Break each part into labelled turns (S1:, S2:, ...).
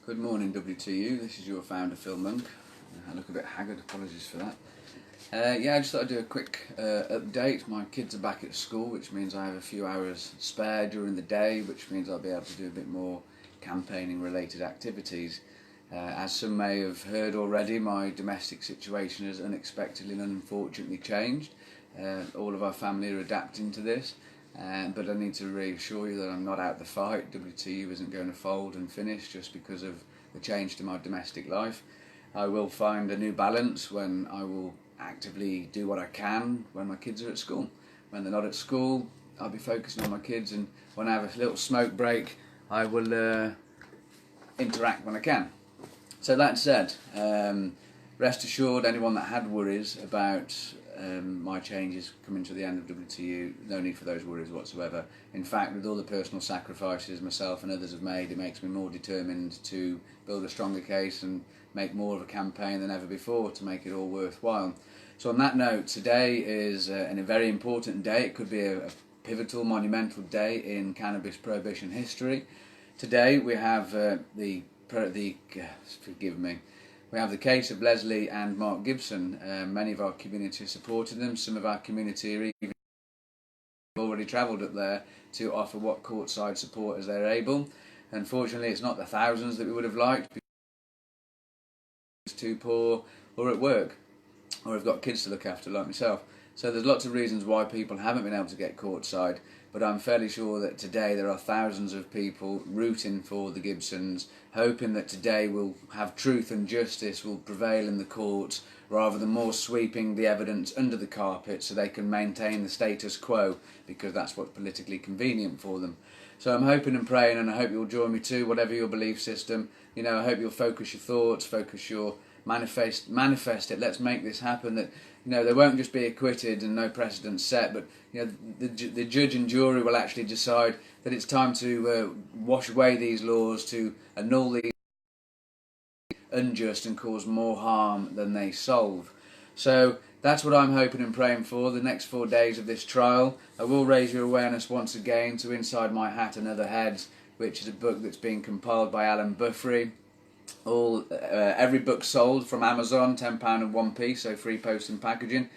S1: Good morning WTU, this is your founder Phil Monk. I look a bit haggard, apologies for that. Yeah, I just thought I'd do a quick update. My kids are back at school, which means I have a few hours spare during the day, which means I'll be able to do a bit more campaigning related activities. As some may have heard already, my domestic situation has unexpectedly and unfortunately changed. All of our family are adapting to this. But I need to reassure you that I'm not out the fight. WTU isn't going to fold and finish just because of the change to my domestic life. I will find a new balance when I will actively do what I can when my kids are at school. When they're not at school, I'll be focusing on my kids, and when I have a little smoke break, I will interact when I can. So that said, rest assured, anyone that had worries about my changes coming to the end of WTU, no need for those worries whatsoever. In fact, with all the personal sacrifices myself and others have made, it makes me more determined to build a stronger case and make more of a campaign than ever before to make it all worthwhile. So on that note, today is a very important day. It could be a pivotal, monumental day in cannabis prohibition history. Today we have we have the case of Lezley and Mark Gibson. Many of our community have supported them. Some of our community are even already travelled up there to offer what courtside support as they're able. Unfortunately, it's not the thousands that we would have liked, because it's too poor or at work, or have got kids to look after like myself. So there's lots of reasons why people haven't been able to get courtside, but I'm fairly sure that today there are thousands of people rooting for the Gibsons, hoping that today will have truth and justice will prevail in the courts, rather than more sweeping the evidence under the carpet so they can maintain the status quo, because that's what's politically convenient for them. So I'm hoping and praying, and I hope you'll join me too, whatever your belief system. You know, I hope you'll focus your thoughts, focus your manifest it. Let's make this happen. That, you know, they won't just be acquitted and no precedent set, but you know, the judge and jury will actually decide that it's time to wash away these laws, to annul these unjust and cause more harm than they solve. So that's what I'm hoping and praying for the next 4 days of this trial. I will raise your awareness once again to Inside My Hat and Other Heads, which is a book that's being compiled by Alan Buffrey. Every book sold from Amazon, £10 and 1p, so free post and packaging.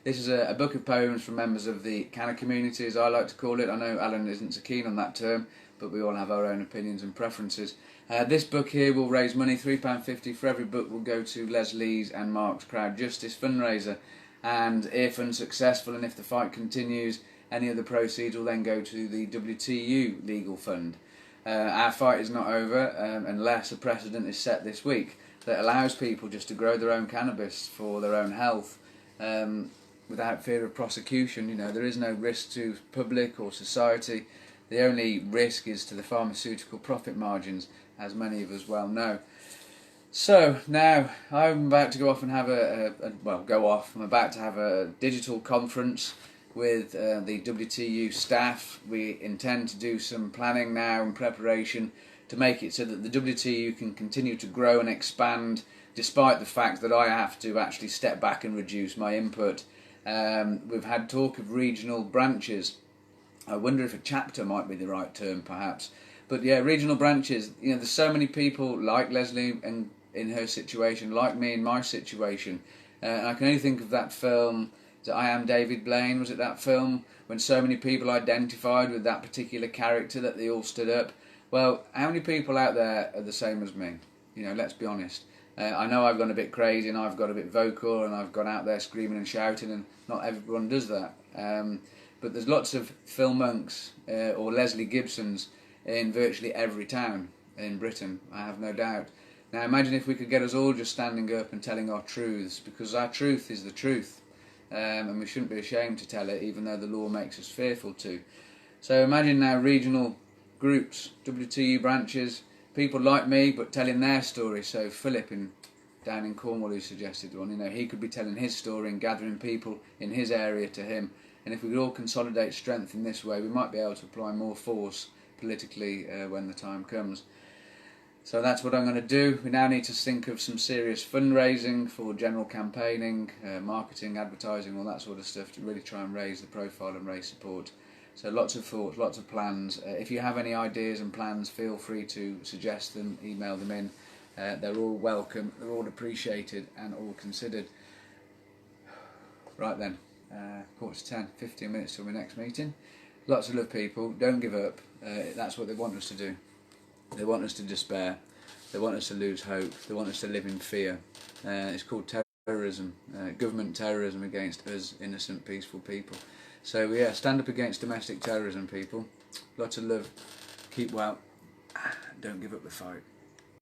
S1: This is a book of poems from members of the CannaCommunity, as I like to call it. I know Alan isn't so keen on that term, but we all have our own opinions and preferences. This book here will raise money, £3.50 for every book will go to Lezley's and Mark's Crowd Justice fundraiser, and if unsuccessful and if the fight continues, any of the proceeds will then go to the WTU legal fund. Our fight is not over unless a precedent is set this week that allows people just to grow their own cannabis for their own health without fear of prosecution. You know, there is no risk to public or society. The only risk is to the pharmaceutical profit margins, as many of us well know. So now I'm about to go off and have I'm about to have a digital conference with the WTU staff. We intend to do some planning now and preparation to make it so that the WTU can continue to grow and expand, despite the fact that I have to actually step back and reduce my input. We've had talk of regional branches. I wonder if a chapter might be the right term, perhaps. But yeah, regional branches. You know, there's so many people like Lezley and in her situation, like me in my situation. And I can only think of that film, I Am David Blaine, was it that film, when so many people identified with that particular character that they all stood up? Well, how many people out there are the same as me? You know, let's be honest. I know I've gone a bit crazy and I've got a bit vocal and I've gone out there screaming and shouting, and not everyone does that. But there's lots of Phil Monks or Lezley Gibsons in virtually every town in Britain, I have no doubt. Now imagine if we could get us all just standing up and telling our truths, because our truth is the truth. And we shouldn't be ashamed to tell it, even though the law makes us fearful to. So imagine now regional groups, WTU branches, people like me but telling their story. So Philip down in Cornwall, who suggested one, you know, he could be telling his story and gathering people in his area to him. And if we could all consolidate strength in this way, we might be able to apply more force politically when the time comes. So that's what I'm going to do. We now need to think of some serious fundraising for general campaigning, marketing, advertising, all that sort of stuff, to really try and raise the profile and raise support So lots of thoughts, lots of plans. If you have any ideas and plans, feel free to suggest them, email them in. They're all welcome, they're all appreciated and all considered. Right then, 9:45, 15 minutes till my next meeting. Lots of love, people. Don't give up. That's what they want us to do. They want us to despair. They want us to lose hope. They want us to live in fear. It's called terrorism, government terrorism against us innocent, peaceful people. So yeah, stand up against domestic terrorism, people. Lots of love. Keep well. Don't give up the fight.